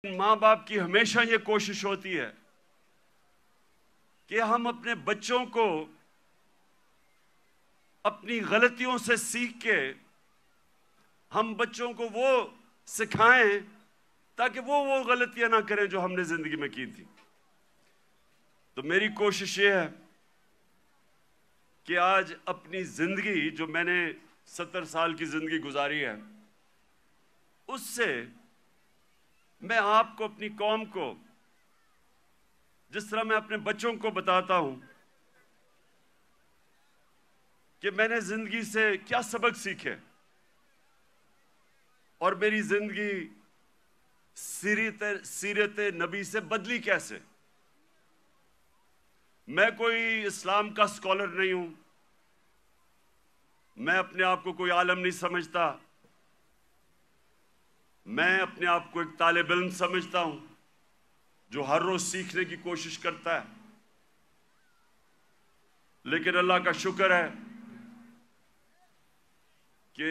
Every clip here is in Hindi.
माँ बाप की हमेशा ये कोशिश होती है कि हम अपने बच्चों को अपनी गलतियों से सीख के हम बच्चों को वो सिखाएं ताकि वो गलतियां ना करें जो हमने जिंदगी में की थी। तो मेरी कोशिश ये है कि आज अपनी जिंदगी जो मैंने 70 साल की जिंदगी गुजारी है उससे मैं आपको, अपनी कौम को, जिस तरह मैं अपने बच्चों को बताता हूं कि मैंने जिंदगी से क्या सबक सीखे और मेरी जिंदगी सीरत नबी से बदली कैसे। मैं कोई इस्लाम का स्कॉलर नहीं हूं, मैं अपने आप को कोई आलम नहीं समझता, मैं अपने आप को एक तालिब इल्म समझता हूं जो हर रोज सीखने की कोशिश करता है। लेकिन अल्लाह का शुक्र है कि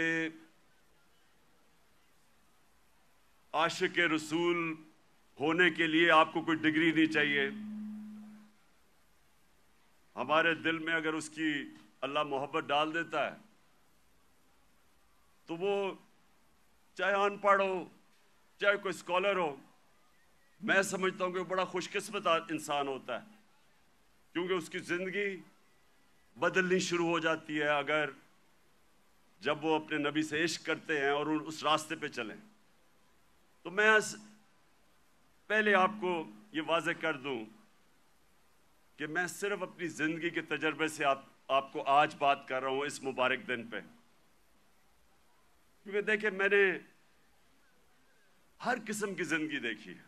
आशिक रसूल होने के लिए आपको कोई डिग्री नहीं चाहिए। हमारे दिल में अगर उसकी अल्लाह मोहब्बत डाल देता है तो वो चाहे अनपढ़ हो चाहे कोई स्कॉलर हो, मैं समझता हूं कि वो बड़ा खुशकिस्मत इंसान होता है, क्योंकि उसकी जिंदगी बदलनी शुरू हो जाती है अगर जब वो अपने नबी से इश्क करते हैं और उस रास्ते पे चलें। तो मैं पहले आपको ये वाज़ेह कर दूं कि मैं सिर्फ अपनी जिंदगी के तजर्बे से आपको आज बात कर रहा हूं इस मुबारक दिन पे, क्योंकि देखिए मैंने हर किस्म की जिंदगी देखी है।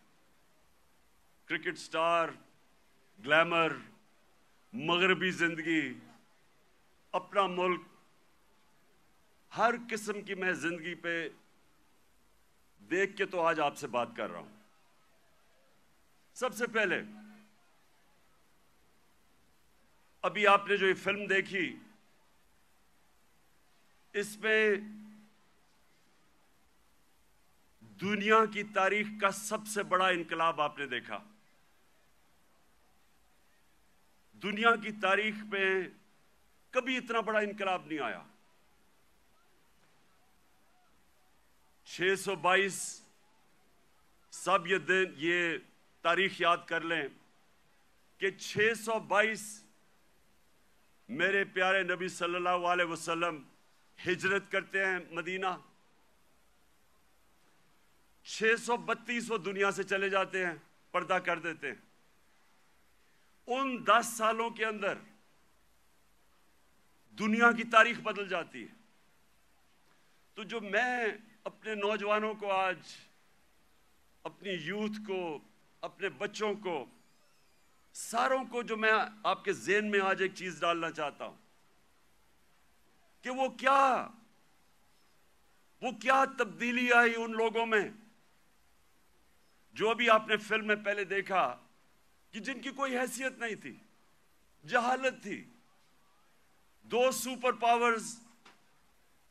क्रिकेट स्टार, ग्लैमर, मगरबी जिंदगी, अपना मुल्क, हर किस्म की मैं जिंदगी पे देख के तो आज आपसे बात कर रहा हूं। सबसे पहले अभी आपने जो ये फिल्म देखी, इसमें दुनिया की तारीख का सबसे बड़ा इनकलाब आपने देखा। दुनिया की तारीख में कभी इतना बड़ा इनकलाब नहीं आया। 622 सब ये दिन, ये तारीख याद कर लें कि 622 मेरे प्यारे नबी सल्लल्लाहु अलैहि वसल्लम हिजरत करते हैं मदीना। 632 वो दुनिया से चले जाते हैं, पर्दा कर देते हैं। उन 10 सालों के अंदर दुनिया की तारीख बदल जाती है। तो जो मैं अपने नौजवानों को आज, अपनी यूथ को, अपने बच्चों को, सारों को, जो मैं आपके ज़हन में आज एक चीज डालना चाहता हूं कि वो क्या तब्दीली आई उन लोगों में जो अभी आपने फिल्म में पहले देखा कि जिनकी कोई हैसियत नहीं थी, जहालत थी। 2 सुपर पावर्स,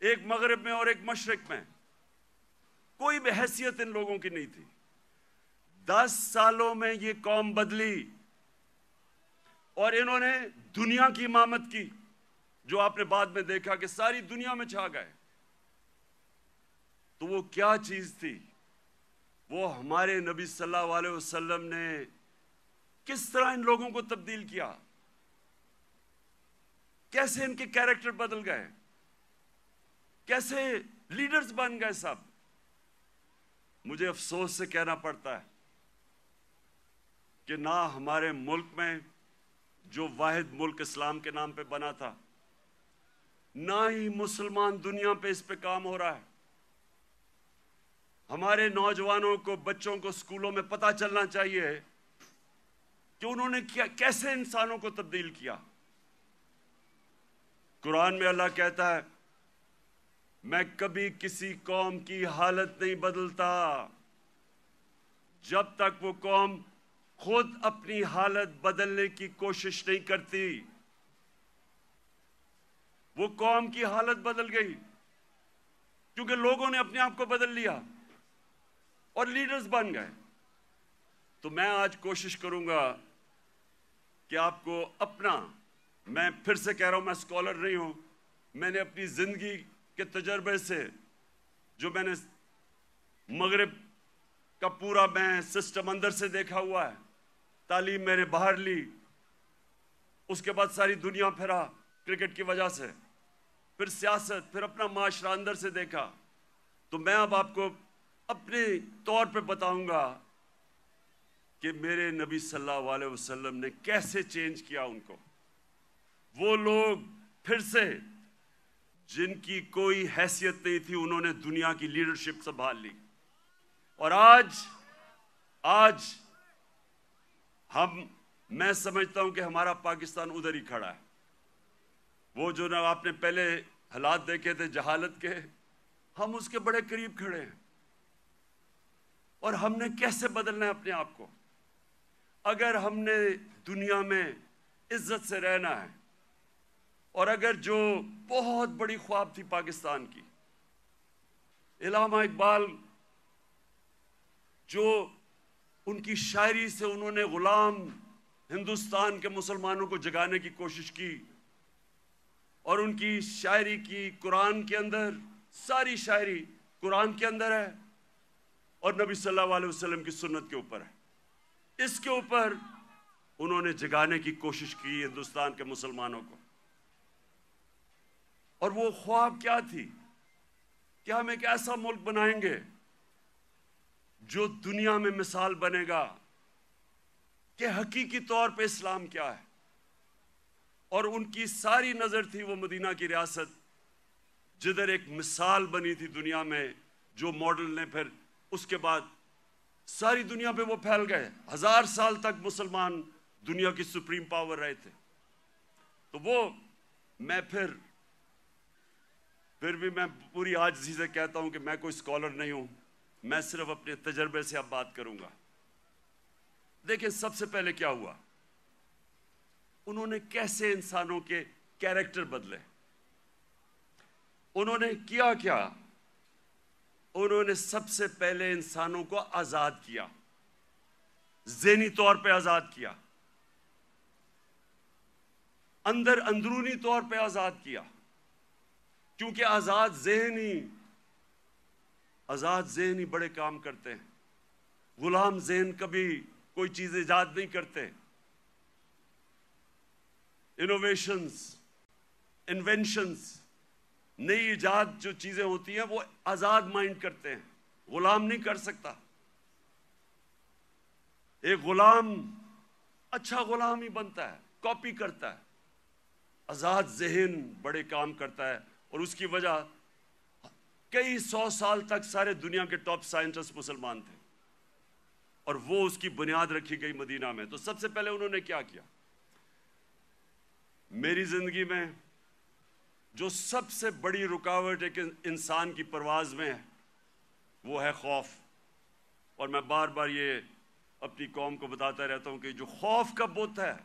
एक मगरिब में और एक मशरिक में, कोई भी हैसियत इन लोगों की नहीं थी। 10 सालों में ये कौम बदली और इन्होंने दुनिया की इमामत की, जो आपने बाद में देखा कि सारी दुनिया में छा गए। तो वो क्या चीज थी? वो हमारे नबी सल्लल्लाहु अलैहि वसल्लम ने किस तरह इन लोगों को तब्दील किया, कैसे इनके कैरेक्टर बदल गए, कैसे लीडर्स बन गए सब। मुझे अफसोस से कहना पड़ता है कि ना हमारे मुल्क में, जो वाहिद मुल्क इस्लाम के नाम पे बना था, ना ही मुसलमान दुनिया पे इस पे काम हो रहा है। हमारे नौजवानों को, बच्चों को स्कूलों में पता चलना चाहिए कि उन्होंने कैसे इंसानों को तब्दील किया। कुरान में अल्लाह कहता है, मैं कभी किसी कौम की हालत नहीं बदलता जब तक वो कौम खुद अपनी हालत बदलने की कोशिश नहीं करती। वो कौम की हालत बदल गई क्योंकि लोगों ने अपने आप को बदल लिया और लीडर्स बन गए। तो मैं आज कोशिश करूंगा कि आपको अपना, मैं फिर से कह रहा हूं, मैं स्कॉलर नहीं हूं, मैंने अपनी जिंदगी के तजर्बे से, जो मैंने मगरिब का पूरा मैं सिस्टम अंदर से देखा हुआ है, तालीम मैंने बाहर ली, उसके बाद सारी दुनिया फिरा क्रिकेट की वजह से, फिर सियासत, फिर अपना माशरा अंदर से देखा, तो मैं अब आपको अपने तौर पे बताऊंगा कि मेरे नबी सल्लल्लाहु अलैहि वसल्लम ने कैसे चेंज किया उनको। वो लोग फिर से जिनकी कोई हैसियत नहीं थी, उन्होंने दुनिया की लीडरशिप संभाल ली। और आज मैं समझता हूं कि हमारा पाकिस्तान उधर ही खड़ा है। वो जो ना आपने पहले हालात देखे थे जहालत के, हम उसके बड़े करीब खड़े हैं। और हमने कैसे बदलना है अपने आप को। अगर हमने दुनिया में इज्जत से रहना है, और अगर जो बहुत बड़ी ख्वाब थी पाकिस्तान की, इलामा इकबाल जो उनकी शायरी से उन्होंने गुलाम हिंदुस्तान के मुसलमानों को जगाने की कोशिश की, और उनकी शायरी की कुरान के अंदर, सारी शायरी कुरान के अंदर है और नबी सल्लल्लाहु अलैहि वसल्लम की सुन्नत के ऊपर है। इसके ऊपर उन्होंने जगाने की कोशिश की हिंदुस्तान के मुसलमानों को। और वो ख्वाब क्या थी कि हम एक ऐसा मुल्क बनाएंगे जो दुनिया में मिसाल बनेगा कि हकीकी तौर पे इस्लाम क्या है। और उनकी सारी नजर थी वो मदीना की रियासत, जिधर एक मिसाल बनी थी दुनिया में, जो मॉडल ने फिर उसके बाद सारी दुनिया पे वो फैल गए। 1000 साल तक मुसलमान दुनिया की सुप्रीम पावर रहे थे। तो वो मैं फिर भी मैं पूरी आजिज़ी से कहता हूं कि मैं कोई स्कॉलर नहीं हूं, मैं सिर्फ अपने तजर्बे से अब बात करूंगा। देखिए, सबसे पहले क्या हुआ, उन्होंने कैसे इंसानों के कैरेक्टर बदले। उन्होंने किया क्या, उन्होंने सबसे पहले इंसानों को आजाद किया, ज़हनी तौर पे आजाद किया, अंदरूनी तौर पे आजाद किया। क्योंकि आजाद ज़हनी बड़े काम करते हैं। गुलाम ज़हन कभी कोई चीज इजाद नहीं करते। इन्वेंशंस, नई इजाद जो चीजें होती हैं वो आजाद माइंड करते हैं, गुलाम नहीं कर सकता। एक गुलाम अच्छा गुलाम ही बनता है, कॉपी करता है। आजाद ज़हन बड़े काम करता है, और उसकी वजह कई 100 साल तक सारे दुनिया के टॉप साइंटिस्ट मुसलमान थे, और वो उसकी बुनियाद रखी गई मदीना में। तो सबसे पहले उन्होंने क्या किया, मेरी जिंदगी में जो सबसे बड़ी रुकावट एक इंसान की परवाज में है वो है खौफ। और मैं बार बार ये अपनी कौम को बताता रहता हूं कि जो खौफ का बुत है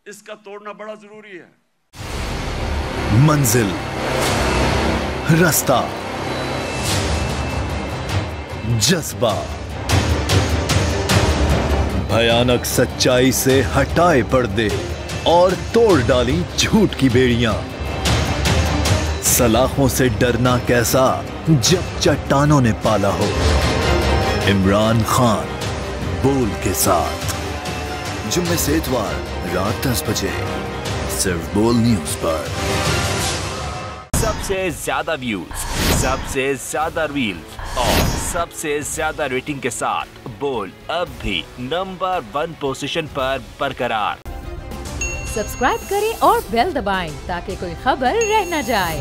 इसका तोड़ना बड़ा जरूरी है। मंजिल, रास्ता, जज्बा, भयानक सच्चाई से हटाए पर्दे और तोड़ डाली झूठ की बेड़ियां। सलाखों से डरना कैसा जब चट्टानों ने पाला हो। इमरान खान बोल के साथ, जुम्मे से इतवार रात 10 बजे सिर्फ बोल न्यूज पर। सबसे ज्यादा व्यूज, सबसे ज्यादा रील्स और सबसे ज्यादा रेटिंग के साथ बोल अब भी नंबर 1 पोजीशन पर बरकरार। सब्सक्राइब करें और बेल दबाएं ताकि कोई खबर रह न जाए।